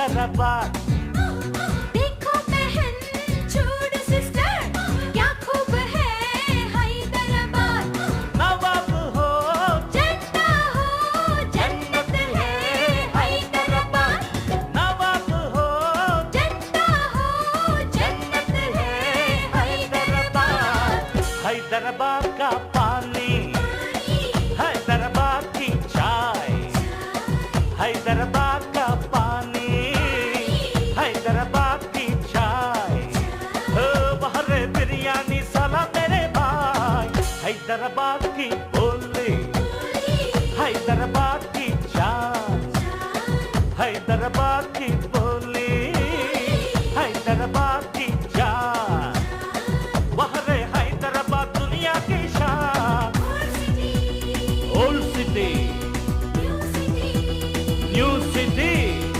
हैदराबाद। देखो बहन छोड़ सिस्टर क्या खूब है हैदराबाद। नवाब हो झंडा हो जन्नत है हैदराबाद। नवाब हो झंडा हो जन्नत है हैदराबाद। हैदराबाद का पानी, हैदराबाद की चाय, हैदराबाद का पानी, हैदराबाद की चाय, ओ बहरे बिरयानी साला मेरे भाई। हैदराबाद की बोली, हैदराबाद की चाय, हैदराबाद की बोली।